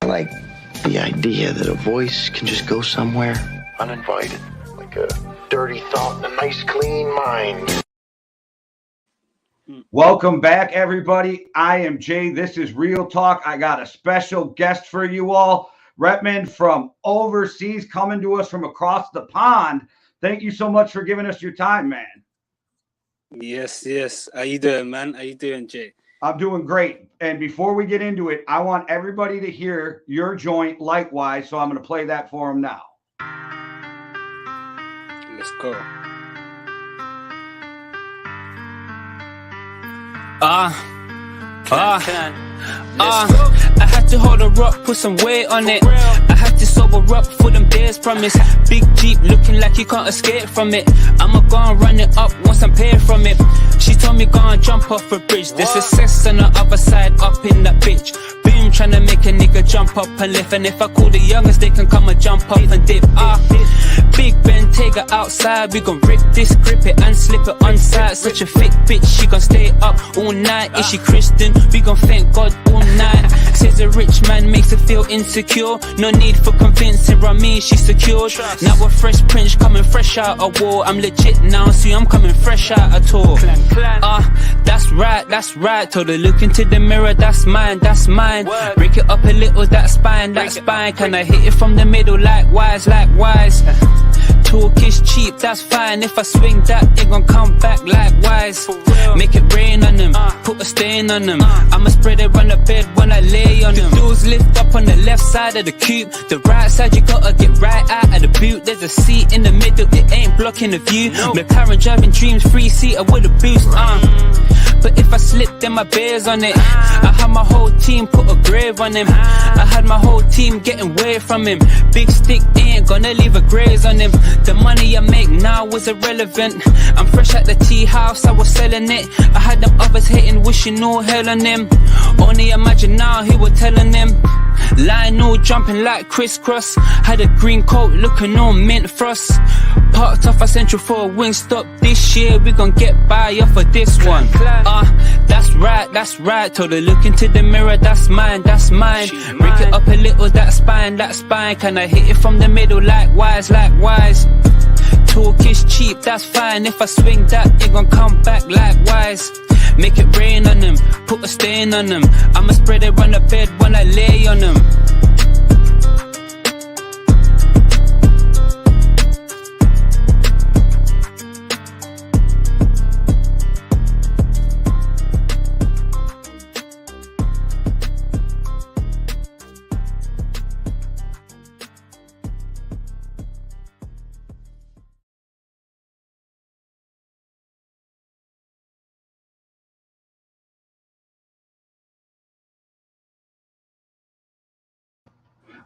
like the idea that a voice can just go somewhere uninvited, like a dirty thought in a nice, clean mind. Welcome back, everybody. I am Jay. This is Real Talk. I got a special guest for you all. Reepman from overseas, coming to us from across the pond. Thank you so much for giving us your time, man. Yes. How you doing, man? How you doing, Jay? I'm doing great. And before we get into it, I want everybody to hear your joint likewise, so I'm going to play that for them now. Let's go. I had to hold her up, put some weight on it. I had to sober up for them days, promise. Big Jeep looking like you can't escape from it. I'ma go and run it up once I'm paid from it. She told me go and jump off a bridge. There's success on the other side, up in that bitch. Boom, tryna make a nigga jump up and lift. And if I call the youngest, they can come and jump up and dip. Big Ben, take her outside. We gon' rip this, grip it and slip it on side. Such a thick bitch, she gon' stay up all night. Is she Christian? We gon' thank God all night. Says a rich man makes her feel insecure. No need for convincing, I mean she's secured. Now a fresh prince coming fresh out of war. I'm legit now, see I'm coming fresh out of tour. That's right. Told her look into the mirror, that's mine. Break it up a little, that spine. Can I hit it from the middle, likewise? Talk is cheap, that's fine. If I swing that, it gon' come back likewise. Make it rain on them, put a stain on them. I'ma spread it on the bed when I lay on them. The doors lift up on the left side of the coupe. The right side, you gotta get right out of the boot. There's a seat in the middle, it ain't blocking the view. McLaren driving dreams, 3-seater with a boost. But if I slip, then my bear's on it. I had my whole team put a grave on him. I had my whole team getting away from him. Big stick ain't gonna leave a graze on him. The money I make now was irrelevant. I'm fresh at the tea house, I was selling it. I had them others hating, wishing all hell on them. Only imagine now who were telling them. Lionel jumping like crisscross. Had a green coat looking all mint frost. Parked off a Central for a wing stop. This year we gon' get by off of this one. That's right. Told her look into the mirror, that's mine. Break it up a little, that spine. Can I hit it from the middle, likewise? Talk is cheap, that's fine. If I swing that, it gon' come back likewise. Make it rain on them, put a stain on them. I'ma spread it on the bed when I lay on them.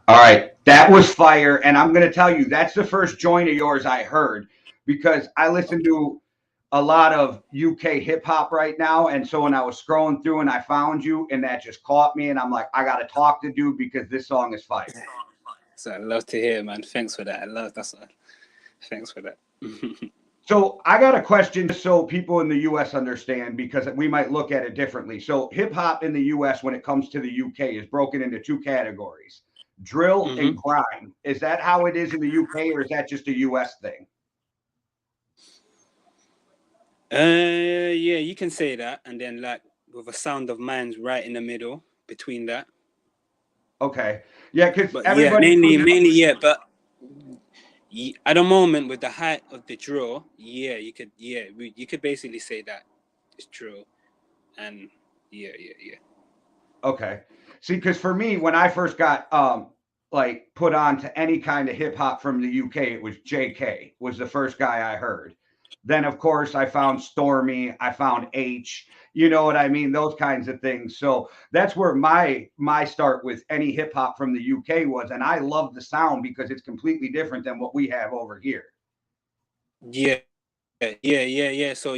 All right, that was fire. And I'm going to tell you, that's the first joint of yours I heard because I listen to a lot of UK hip hop right now. And so when I was scrolling through and I found you and that just caught me and I'm like, I got to talk to dude because this song is fire. So I love to hear, man. Thanks for that. Thanks for that. So I got a question just so people in the US understand because we might look at it differently. So hip hop in the US when it comes to the UK is broken into two categories. Drill and grime. Is that how it is in the UK or is that just a US thing? Yeah, you can say that. And then like with a sound of mine's right in the middle between that. Okay. Yeah, because everybody... Yeah, mainly, yeah. But at the moment with the height of the drill, you could basically say that it's drill. And yeah. Okay. See, because for me, when I first got like put on to any kind of hip hop from the UK, it was JK was the first guy I heard. Then of course I found Stormy, I found H, you know what I mean? Those kinds of things. So that's where my start with any hip hop from the UK was. And I love the sound because it's completely different than what we have over here. Yeah. So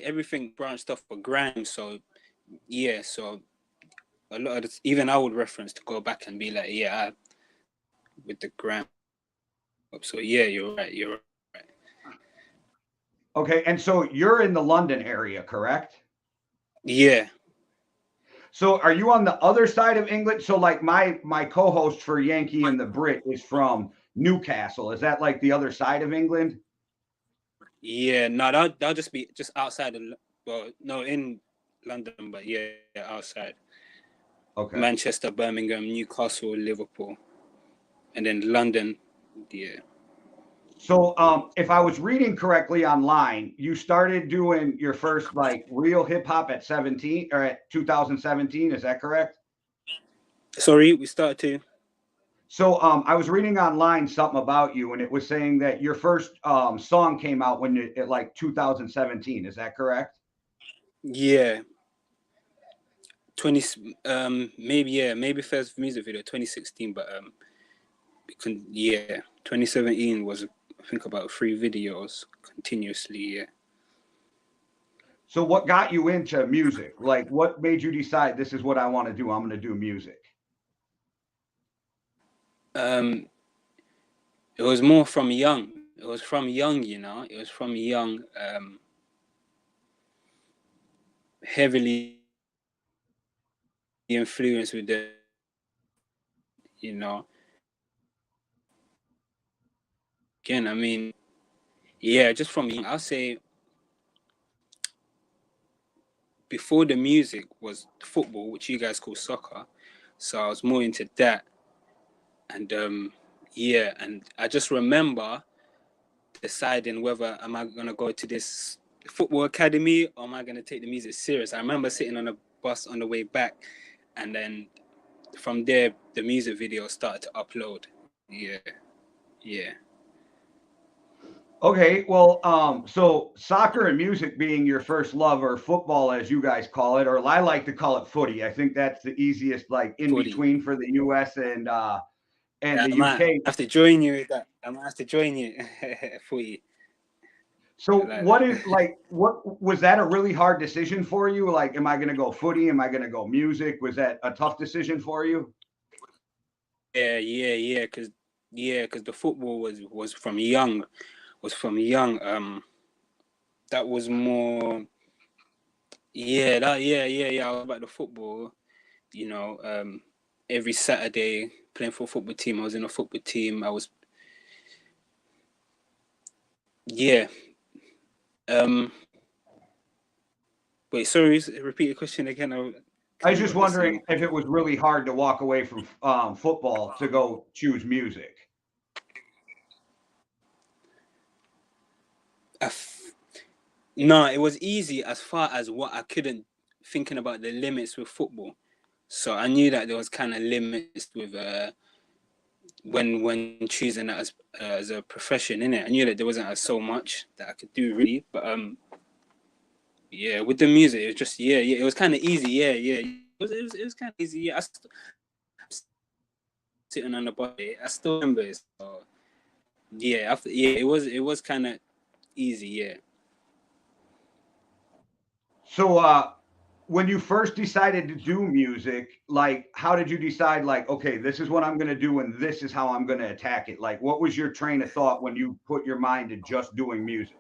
everything branched off for grime. So a lot of this, even I would reference to go back and be like, with the grime. So you're right. Okay, and so you're in the London area, correct? Yeah. So are you on the other side of England? So like my co-host for Yankee and the Brit is from Newcastle. Is that like the other side of England? Yeah, no, that'll just be just outside of, well, no, in London, but yeah, outside. Okay. Manchester, Birmingham, Newcastle, Liverpool, and then London. Yeah. So if I was reading correctly online, you started doing your first like real hip hop at 17 or at 2017. Is that correct? Sorry, we started to. So I was reading online something about you, and it was saying that your first song came out when it like 2017. Is that correct? Yeah. 20 maybe first music video 2016, but 2017 was, I think, about 3 videos continuously. Yeah. So what got you into music? Like what made you decide this is what I want to do? I'm going to do music. It was more from young. It was from young, you know. It was from young, heavily influenced with the, you know. Again, I mean, yeah, just from young. I'll say before the music was football, which you guys call soccer. So I was more into that. And yeah, and I just remember deciding whether am I gonna go to this football academy or am I gonna take the music serious. I remember sitting on a bus on the way back, and then from there the music video started to upload. Yeah. Okay, well, so soccer and music being your first love, or football as you guys call it, or I like to call it footy. I think that's the easiest, like in Footy. between for the US and Yeah, the I might UK. have to join you with that. I might have to join you for you. So Like what that. is like what was that a really hard decision for you? Like, am I gonna go footy? Am I gonna go music? Was that a tough decision for you? Yeah, because the football was from young. That was more. Yeah. I was about the football. You know, every Saturday playing for a football team. I was in a football team. I was. Yeah. Wait, sorry. Repeat the question again. I I was kind of just got lost wondering in. if it was really hard to walk away from football to go choose music. No, it was easy as far as what I couldn't, thinking about the limits with football. So I knew that there was kind of limits with when choosing that as a profession, innit? I knew that there wasn't so much that I could do really, but yeah, with the music it was just it was kind of easy. It was kind of easy. Yeah, sitting on the body, I still remember it. So it was kind of easy. Yeah. So when you first decided to do music, like how did you decide like, okay, this is what I'm going to do and this is how I'm going to attack it? Like what was your train of thought when you put your mind to just doing music?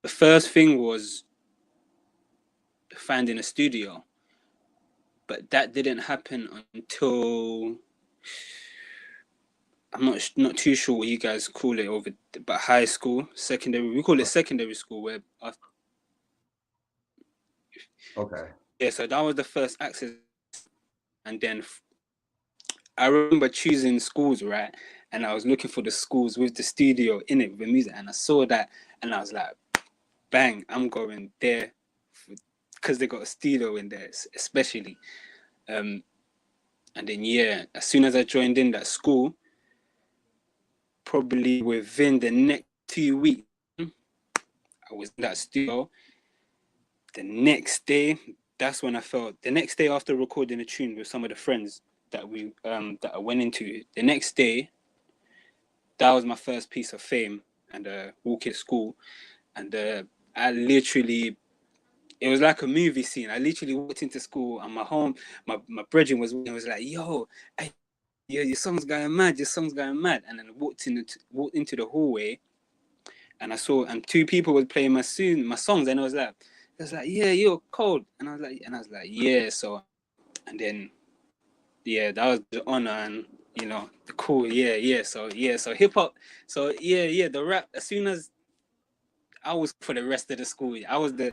The first thing was finding a studio, but that didn't happen until I'm not too sure what you guys call it over, but high school, secondary. We call it secondary school. Where after, Okay. yeah, so that was the first access, and then I remember choosing schools, right? And I was looking for the schools with the studio in it with the music, and I saw that, and I was like, bang, I'm going there, because they got a studio in there, especially. And then as soon as I joined in that school, probably within the next 2 weeks, I was in that studio. The next day, that's when I felt. The next day after recording a tune with some of the friends that that I went into, the next day, that was my first piece of fame and walk at school, and I literally. It was like a movie scene. I literally walked into school and my brethren was like, yo, your song's going mad, and then I walked into the hallway, and I saw, and two people was playing my songs, and I was like, yeah, you're cold, and I was like, yeah. So, and then, yeah, that was the honor, and the cool, yeah. So hip hop, so yeah, the rap. As soon as I was for the rest of the school, I was the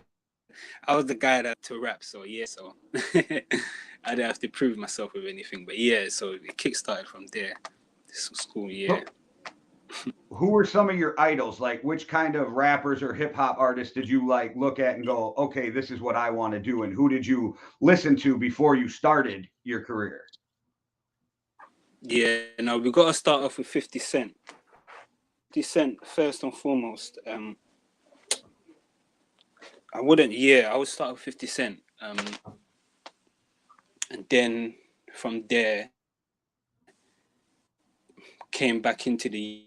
guy that to rap. So yeah, so I didn't have to prove myself with anything, but yeah, so it kickstarted from there. This school, yeah. Who were some of your idols? Like, which kind of rappers or hip hop artists did you like look at and go, okay, this is what I want to do? And who did you listen to before you started your career? Yeah, now we got to start off with 50 Cent. 50 Cent, first and foremost. I would start with 50 Cent. And then from there, came back into the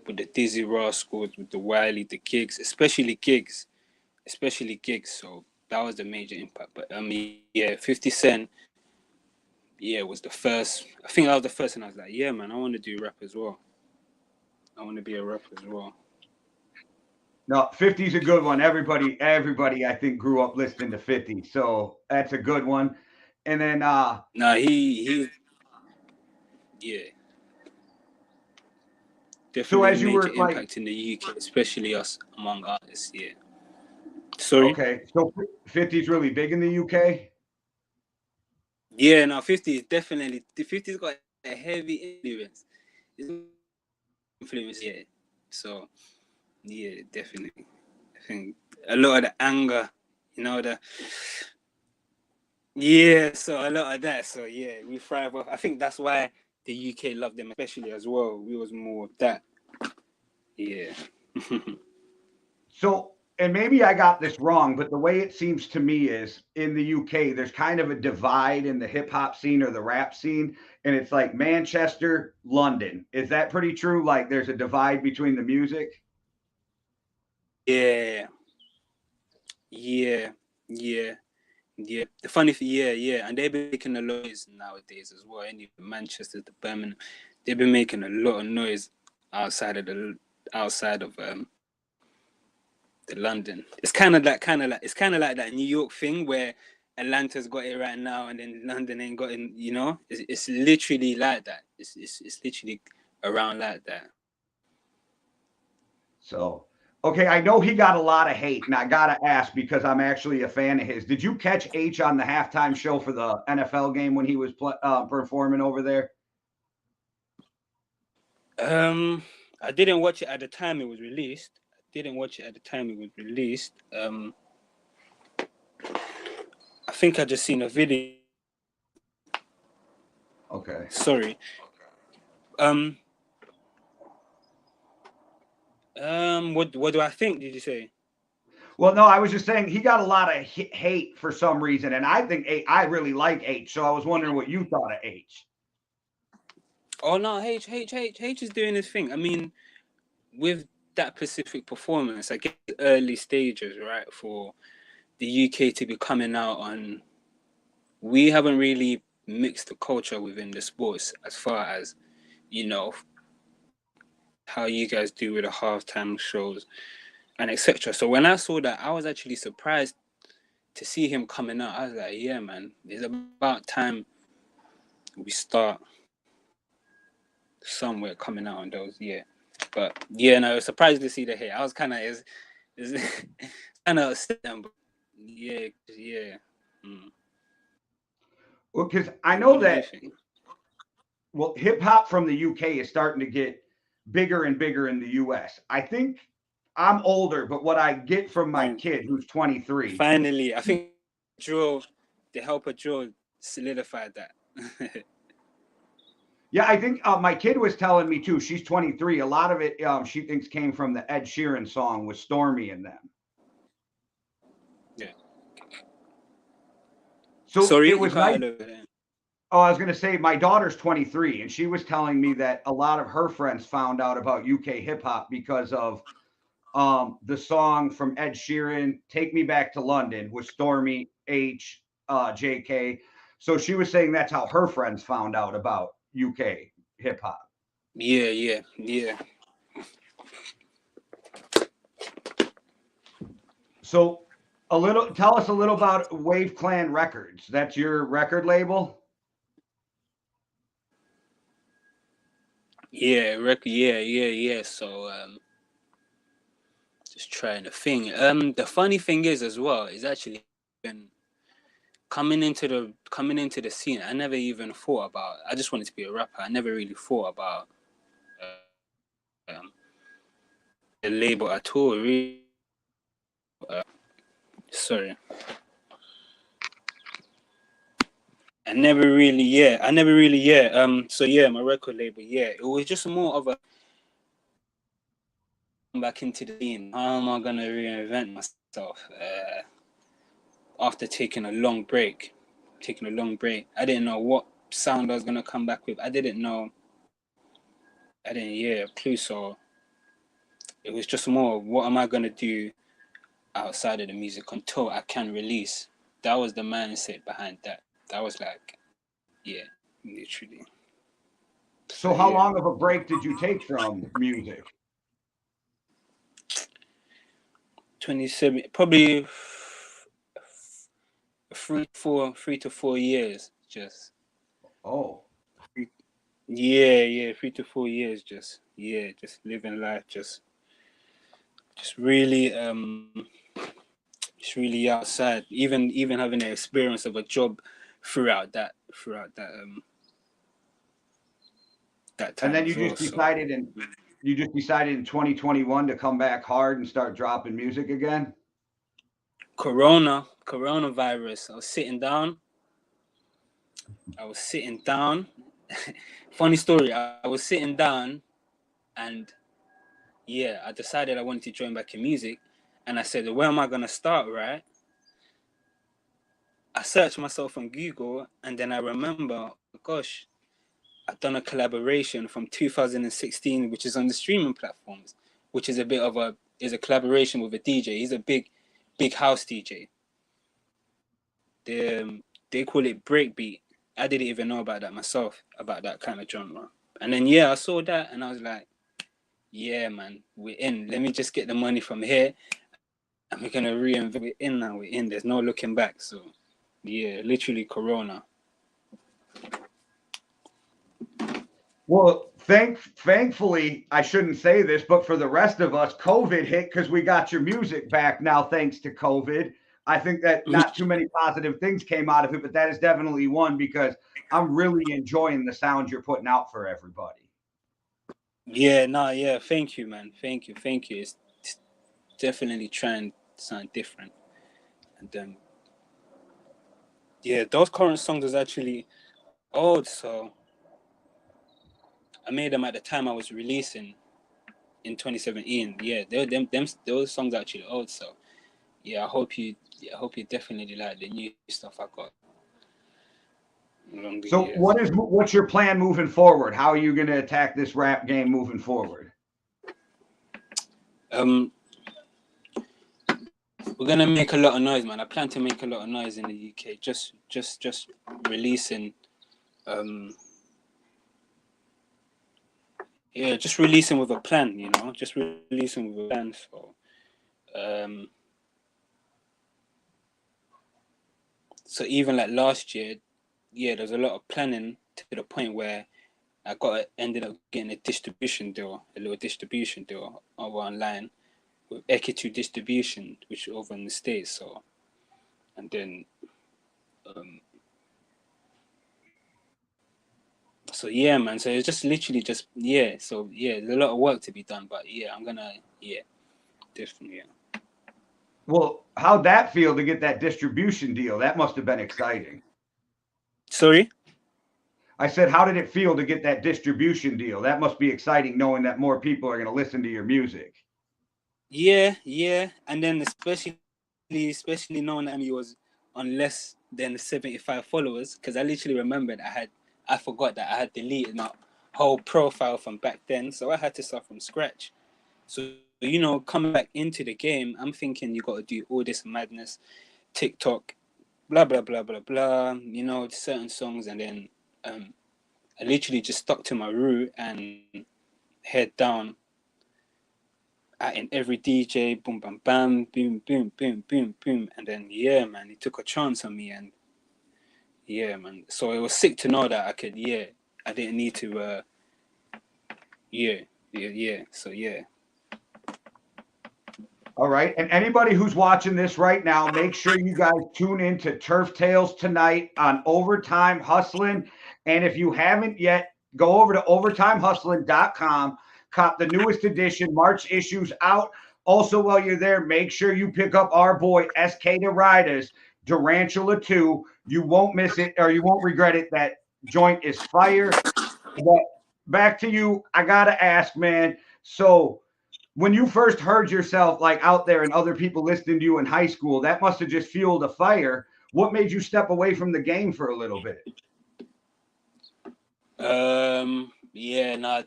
with the Dizzy Rascals, with the Wiley, the Gigs, especially Gigs. So that was the major impact. But 50 Cent, was the first. I think that was the first, and I was like, yeah, man, I want to do rap as well. I want to be a rapper as well. No, 50's a good one. Everybody, I think, grew up listening to 50. So that's a good one. And then no, he yeah. Definitely as a you major were like, impact in the UK, especially us among artists, yeah. Sorry? okay, so 50's really big in the UK? Yeah, no, 50 is definitely, the 50's got a heavy influence. Yeah. So, yeah, definitely. I think a lot of the anger, so a lot of that. So, yeah, we thrive off. I think that's why the UK loved them, especially as well. We was more of that. Yeah. So, and maybe I got this wrong, but the way it seems to me is in the UK, there's kind of a divide in the hip hop scene or the rap scene, and it's like Manchester, London. Is that pretty true? Like there's a divide between the music? Yeah. The funny thing, and they've been making a lot of noise nowadays as well. Any Manchester, the Birmingham, they've been making a lot of noise outside of the London. It's kind of like that New York thing where Atlanta's got it right now, and then London ain't got it. It's literally like that. It's literally around like that. So, okay, I know he got a lot of hate, and I gotta ask because I'm actually a fan of his. Did you catch H on the halftime show for the NFL game when he was performing over there? I didn't watch it at the time it was released. I think I just seen a video. Okay. Sorry. What do I think? Did you say? Well, no, I was just saying he got a lot of hate for some reason, and I think I really like H. So I was wondering what you thought of H. Oh no, H is doing his thing. I mean, with that specific performance, I guess early stages, right, for the UK to be coming out on. We haven't really mixed the culture within the sports as far as, how you guys do with the halftime shows and etc. So when I saw that, I was actually surprised to see him coming out. I was like, yeah, man, it's about time we start somewhere coming out on those, yeah. But yeah, no, I was surprised to see the hate. I was kind of kind of yeah. Well, because I know that hip hop from the UK is starting to get bigger and bigger in the US. I think I'm older, but what I get from my kid who's 23. Finally, I think the help of Joe solidified that. Yeah, I think my kid was telling me too. She's 23. A lot of it she thinks came from the Ed Sheeran song with Stormy and them. Yeah. So sorry, it was nice. Oh, I was going to say my daughter's 23, and she was telling me that a lot of her friends found out about UK hip hop because of the song from Ed Sheeran, "Take Me Back to London" with Stormy, H, JK. So she was saying that's how her friends found out about UK hip hop. Yeah. So tell us a little about Wave Clan Records. That's your record label? Yeah, yeah. So just trying to think. The funny thing is as well is actually when coming into the scene, I never even thought about. I just wanted to be a rapper. I never really thought about the label at all. Really. Sorry. I never really, yeah. So yeah, my record label, yeah, it was just more of a back into the scene. How am I gonna reinvent myself after taking a long break? I didn't know what sound I was gonna come back with. I didn't know. I didn't, yeah, clue. So it was just more, what am I gonna do outside of the music until I can release? That was the mindset behind that. That was like, yeah, literally. So So how yeah. long of a break did you take from music? 27, probably 3 to 4 years. Just Oh. yeah, 3 to 4 years. Just living life. Just really just really outside. Even having the experience of a job that And time then as well. So you just decided in 2021 to come back hard and start dropping music again? coronavirus. I was sitting down. Funny story. I was sitting down, and yeah, I decided I wanted to join back in music, and I said, where am I gonna start? Right. I searched myself on Google, and then I remember, gosh, I've done a collaboration from 2016, which is on the streaming platforms, which is a collaboration with a DJ. He's a big house DJ. They call it breakbeat. I didn't even know about that myself, about that kind of genre. And then yeah, I saw that and I was like, yeah, man, we're in. Let me just get the money from here, and we're gonna reinvest. We're in now. We're in. There's no looking back. So yeah, literally Corona. Well, thankfully, I shouldn't say this, but for the rest of us, COVID hit because we got your music back now, thanks to COVID. I think that not too many positive things came out of it, but that is definitely one because I'm really enjoying the sound you're putting out for everybody. Yeah, no, yeah. Thank you, man. Thank you. It's definitely trying to sound different. And yeah, those current songs is actually old, so I made them at the time I was releasing in 2017. Yeah, those songs are actually old. So yeah, I hope you definitely like the new stuff I got along the So years. what's your plan moving forward? How are you going to attack this rap game moving forward? We're gonna make a lot of noise, man. I plan to make a lot of noise in the UK. Just releasing, just releasing with a plan. Just releasing with a plan. So even like last year, yeah, there was a lot of planning to the point where ended up getting a little distribution deal over online with Ep8 distribution, which is over in the States. So, and then, so yeah, man. So it's just literally just, yeah. So yeah, there's a lot of work to be done, but yeah, definitely, yeah. Well, how'd that feel to get that distribution deal? That must have been exciting. Sorry? I said, how did it feel to get that distribution deal? That must be exciting knowing that more people are going to listen to your music. Yeah. And then especially knowing that he was on less than 75 followers, because I literally remembered I forgot that I had deleted my whole profile from back then. So I had to start from scratch. So, coming back into the game, I'm thinking you got to do all this madness, TikTok, blah, blah, blah, blah, blah, certain songs. And then I literally just stuck to my route and head down. in every DJ, boom, bam, bam, boom, boom, boom, boom, boom. And then, yeah, man, he took a chance on me. And yeah, man. So it was sick to know that I could, I didn't need to, So, yeah. All right. And anybody who's watching this right now, make sure you guys tune in to Turf Tales tonight on Overtime Hustling. And if you haven't yet, go over to overtimehustling.com, cop the newest edition, March issues out. Also, while you're there, make sure you pick up our boy SK the Riders, Durantula 2. You won't miss it, or you won't regret it. That joint is fire. But back to you. I got to ask, man. So, when you first heard yourself like out there and other people listening to you in high school, that must have just fueled a fire. What made you step away from the game for a little bit?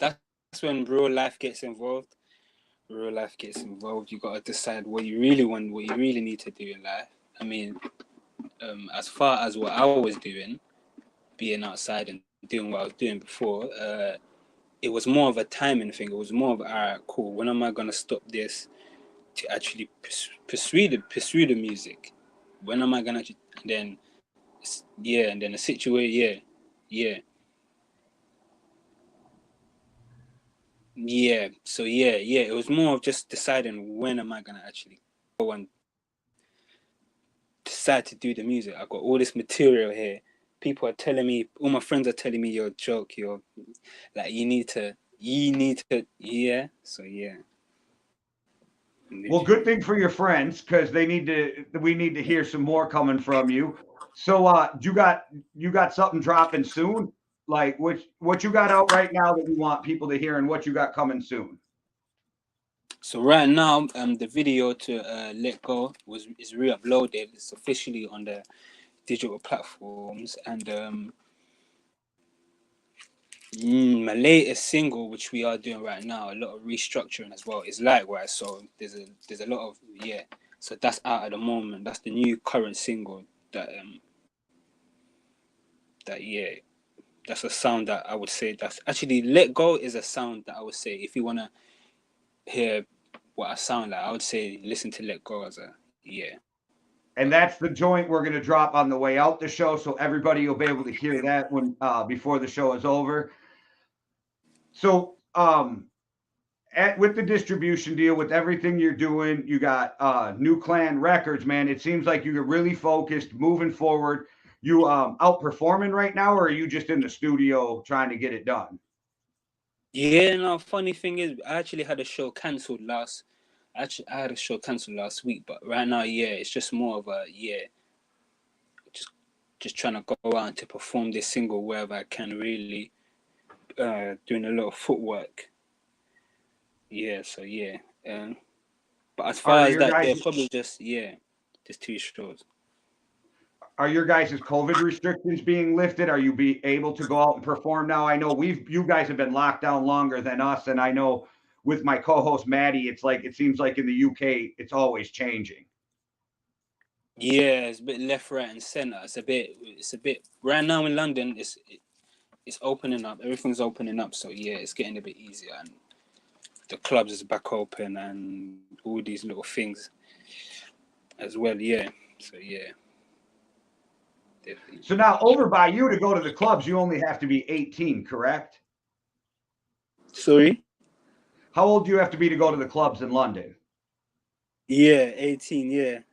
That's when real life gets involved. Real life gets involved. You got to decide what you really want, what you really need to do in life. I mean, as far as what I was doing, being outside and doing what I was doing before, it was more of a timing thing. It was more of, all right, cool. When am I gonna stop this to actually pursue the music? When am I gonna? And then, and then the situation, So it was more of just deciding when am I gonna actually go and decide to do the music. I got all this material here. People are telling me, all my friends are telling me, you're a joke, you're like, you need to, So yeah. Well, good thing for your friends, because we need to hear some more coming from you. So you got something dropping soon? Like what you got out right now that you want people to hear, and what you got coming soon? So right now, the video to Let Go is re-uploaded. It's officially on the digital platforms, and my latest single, which we are doing right now, a lot of restructuring as well, is likewise. So there's a lot of So that's out at the moment. That's the new current single that's a sound that I would say that's actually Let Go is a sound that I would say if you wanna hear what I sound like, I would say listen to Let Go as And that's the joint we're going to drop on the way out the show, so everybody will be able to hear that when before the show is over. So with the distribution deal, with everything you're doing, you got New Clan Records, man. It seems like you're really focused, moving forward. You outperforming right now, or are you just in the studio trying to get it done? Yeah, no, funny thing is, I actually had a show cancelled I had a show cancelled last week, but right now, it's just more of a just trying to go out to perform this single wherever I can, really, doing a lot of footwork. But as far as that, they're probably just 2 shows. Are your guys' COVID restrictions being lifted? Are you able to go out and perform now? I know you guys have been locked down longer than us, and I know with my co-host Maddie, it seems like in the UK it's always changing. Yeah, it's a bit left, right, and center. It's a bit right now in London. It's opening up. Everything's opening up, so it's getting a bit easier, and the clubs is back open, and all these little things as well. So definitely. So now over by you to go to the clubs, you only have to be 18, correct? Sorry? How old do you have to be to go to the clubs in London? 18,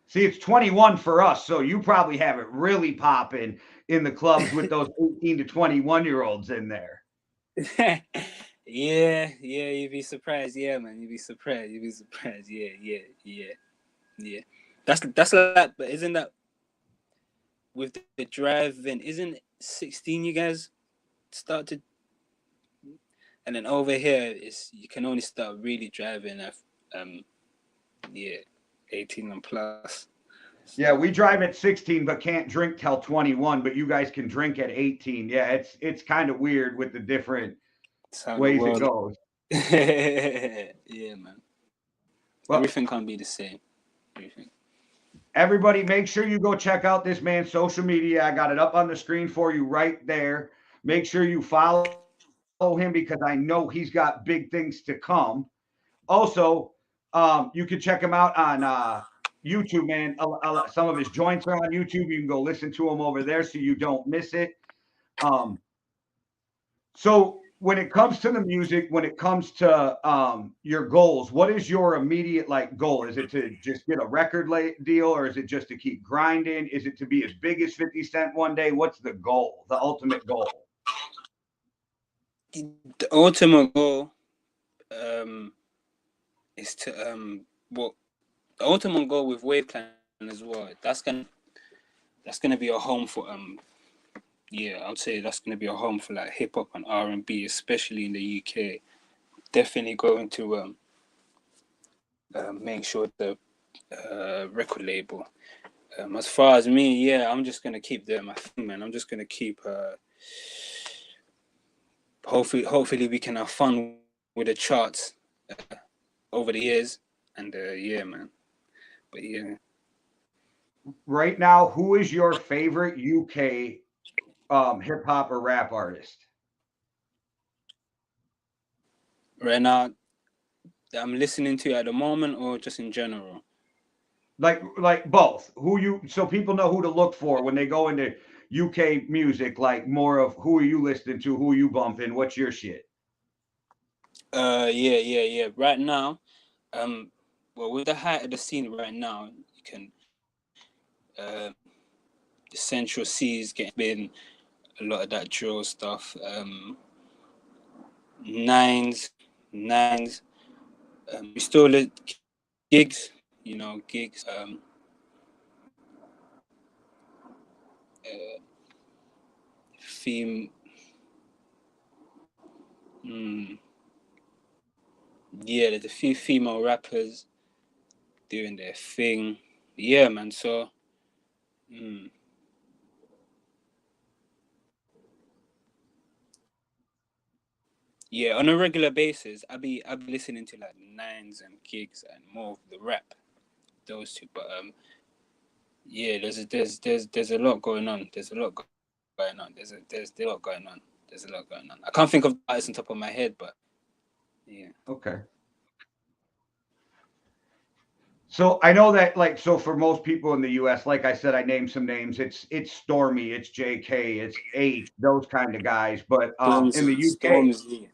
See, it's 21 for us, so you probably have it really popping in the clubs with those 18 to 21-year-olds in there. You'd be surprised. Yeah, man, you'd be surprised. Yeah. That's like, but isn't that with the drive-in? Isn't 16 you guys started? And then over here you can only start really driving at 18 and plus. Yeah, we drive at 16 but can't drink till 21, but you guys can drink at 18. Yeah, it's kind of weird with the different ways it goes. Yeah, man. Well, everything can't be the same. Everybody, make sure you go check out this man's social media. I got it up on the screen for you right there. Make sure you follow him, because I know he's got big things to come. Also, you can check him out on YouTube, man. Some of his joints are on YouTube. You can go listen to him over there so you don't miss it. Um, so when it comes to the music, when it comes to your goals, what is your immediate like goal? Is it to just get a record deal, or is it just to keep grinding? Is it to be as big as 50 Cent one day? What's the goal, the ultimate goal? The ultimate goal is to well, the ultimate goal with Wave Clan as well. That's gonna be a home for yeah, I'd say that's gonna be a home for like hip hop and R&B, especially in the UK. Definitely going to make sure the record label. As far as me, yeah, I'm just gonna keep doing my thing, man. I'm just gonna keep. Hopefully, we can have fun with the charts over the years, and yeah, man. But yeah. Right now, who is your favorite UK hip hop or rap artist? Right now, I'm listening to at the moment, or just in general. Like both. Who you so people know who to look for when they go into UK music, like more of who are you listening to, who are you bumping, what's your shit? Yeah. Right now, well, with the height of the scene right now, you can, the Central Seas getting a lot of that drill stuff. Nines. We still gigs, gigs. Theme. Yeah, there's a few female rappers doing their thing. Yeah, man. So, yeah, on a regular basis, I be listening to like Nines and gigs and more of the rap, those two. But yeah, there's a lot going on. There's a lot going on. There's a lot going on. There's a lot going on. I can't think of the artists on top of my head, but yeah. Okay. So I know that like so for most people in the US, like I said, I named some names. It's Stormy, it's JK, it's H, those kind of guys. But in the UK, Stormzy.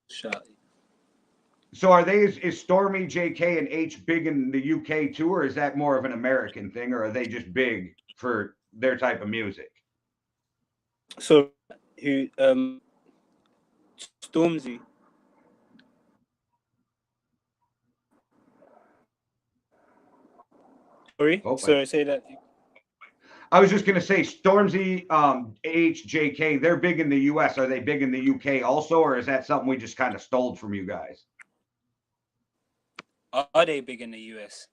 Shot. so are they is Stormy, JK, and H big in the UK too, or is that more of an American thing, or are they just big for their type of music? So who Stormzy. Oh, Sorry, say that. I was just gonna say Stormzy, H, JK, they're big in the US. Are they big in the UK also, or is that something we just kind of stole from you guys? Are they big in the US?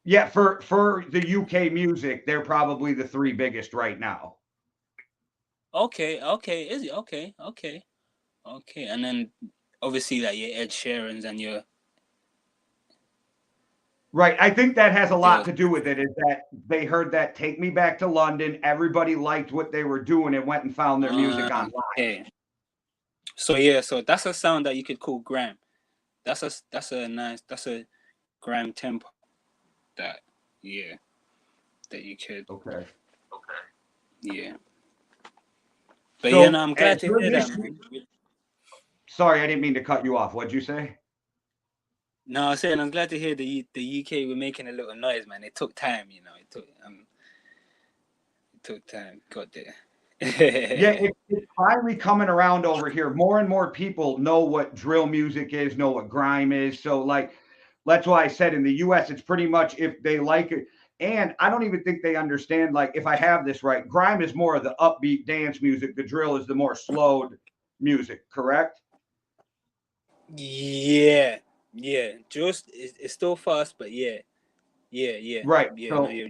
Yeah, for the UK music, they're probably the three biggest right now. Okay. Is it okay? And then obviously like your Ed Sheerans and your Right. I think that has a lot to do with it is that they heard that Take Me Back to London. Everybody liked what they were doing and went and found their music online. Okay. So yeah, so that's a sound that you could call grime. That's a grime tempo that that you could. Okay. Yeah. But So, yeah, no, I'm glad to for hear this, that, man. sorry, I didn't mean to cut you off. What'd you say? No, I was saying I'm glad to hear the UK were making a little noise, man. It took time, It took time. Got there. Yeah, it's finally coming around over here. More and more people know what drill music is, know what grime is. So, like, that's why I said in the US, it's pretty much if they like it. And I don't even think they understand, like, if I have this right, grime is more of the upbeat dance music, the drill is the more slowed music, correct? Yeah. Just it's still fast, but yeah. Right. Yeah, no, So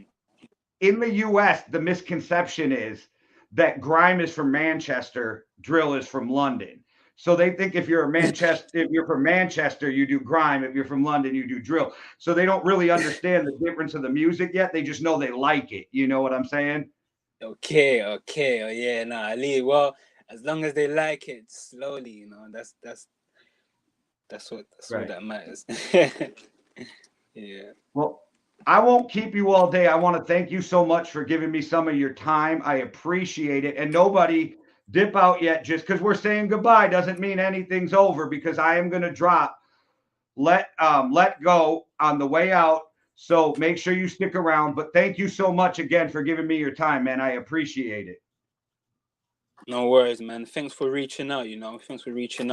in the US, the misconception is that grime is from Manchester, drill is from London. So they think if you're from Manchester, you do grime. If you're from London, you do drill. So they don't really understand the difference of the music yet. They just know they like it. You know what I'm saying? Okay. Oh yeah, no, I leave. Well, as long as they like it slowly, that's That's all Right. that matters. Yeah. Well, I won't keep you all day. I want to thank you so much for giving me some of your time. I appreciate it. And nobody dip out yet. Just because we're saying goodbye doesn't mean anything's over, because I am going to drop Let Go on the way out. So make sure you stick around. But thank you so much again for giving me your time, man. I appreciate it. No worries, man. Thanks for reaching out. Thanks for reaching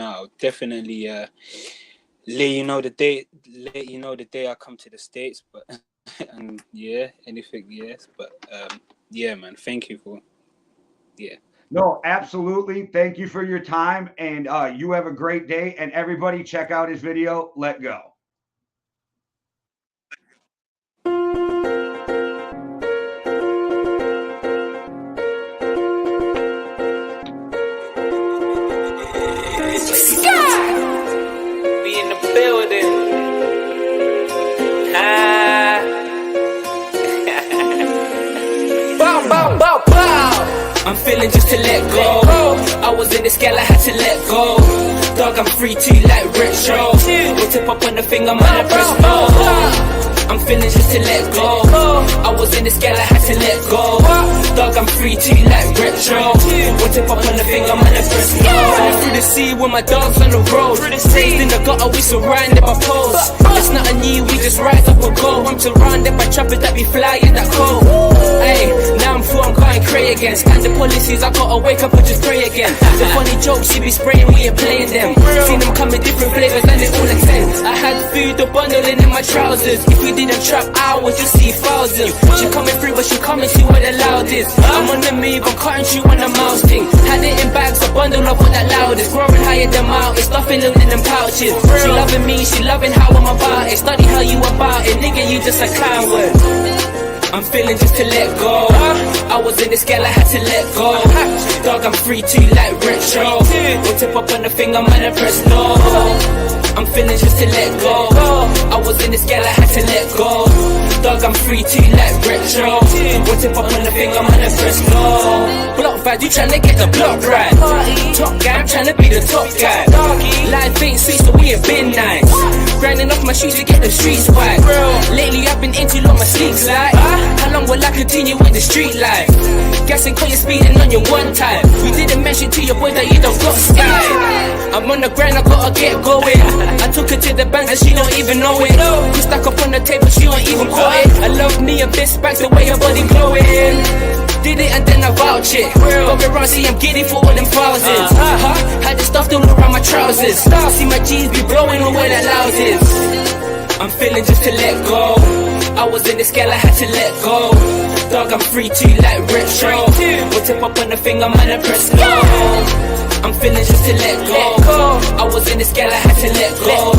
out. Definitely let you know the day I come to the States. But and yeah, anything, yes. But yeah, man. Thank you for No, absolutely. Thank you for your time. And you have a great day. And everybody check out his video, Let Go. Be in the building. Bow, bow, bow, bow. I'm feeling just to let go. I was in the scale, I had to let go. Dog, I'm free to like retro. We'll tip up on the finger, man, I press no. I'm feeling just to let go. I was in the scale, I had to let go. Dog, I'm free to like retro. We'll tip up on the finger, man, I press no. Running through the sea with my dogs on the road. Raised in the gutter, we surrounded by poles. It's not a new, we just rise up and go. I'm surrounded by trappers that be flying that cold. Hey, now I'm full, I'm going cray again. Stand the policies, I gotta wake up and just pray again. The funny jokes, she be spraying, we ain't playing them. Seen them come in different flavors and they all extend. I had food, the bundling in my trousers. If we didn't trap hours, you see thousands. She coming through, but she coming, see what the loud is. I'm on the move, I'm cutting through on the mouse thing. Had it in bags, a bundle of what that loud is. Growing higher than mountains, stuffing them in them pouches. She loving me, she loving how I'm about it. Study how you about it, nigga, you just a coward. I'm feeling just to let go. I was in the scale, I had to let go. Dog, I'm free to like retro. We'll tip up on the finger, man, I press no. I'm feeling just to let go. I was in the scale, I had to let go. Dog, I'm free to like retro. We'll tip up on the finger, man, I press no. Block bad, you tryna get the block right. Top guy, I'm tryna be the top guy. Life ain't sweet, so we ain't been nice. Grinding off my shoes to get the streets wide. Lately I've been into all my sleeps like. How long will I continue with the street life? Guessing cause you're speeding on your one time. You didn't mention to your boy that you don't got sky. I'm on the grind, I gotta get going. I took her to the bank and she don't even know it. We stuck up on the table, she don't even call it. I love me a bit back the way her body glowing. Did it and then I vouch it. Walk around, see I'm giddy for all them thousands. Had the stuff all around my trousers. See my jeans be blowing on where that loud is. I'm feeling just to let go. I was in the scale, I had to let go. Dog, I'm free to like retro. We'll tip up on the finger, man, I press no. I'm feeling just to let go. I was in the scale, I had to let go.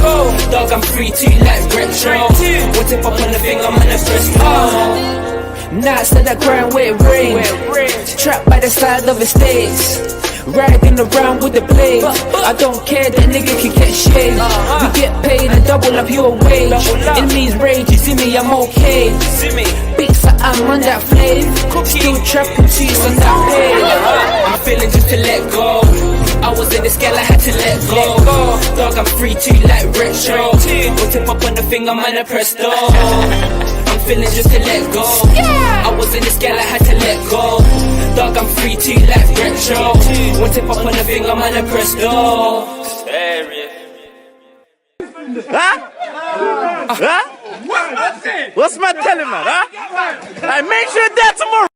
Dog, I'm free to like retro. We'll tip up on the finger, man, I press no. Nights that I grind where it rains. Trapped by the side of the states. Riding around with the blade. I don't care, that nigga can get shade. We get paid and double up your wage. Enemies rage, you see me, I'm okay. Beats that I'm on that flame. Still trapping cheese on that blade. I'm feeling just to let go. I was in the scale, I had to let go. Dog, I'm free to like retro. We'll tip up on the finger, man, I press no. I'm feeling just to let go. I was in the scale, I had to let go. Dog, I'm free to like retro. One tip up on the finger, man, I press no. Huh? What's my telling, man? Huh? I make sure that tomorrow.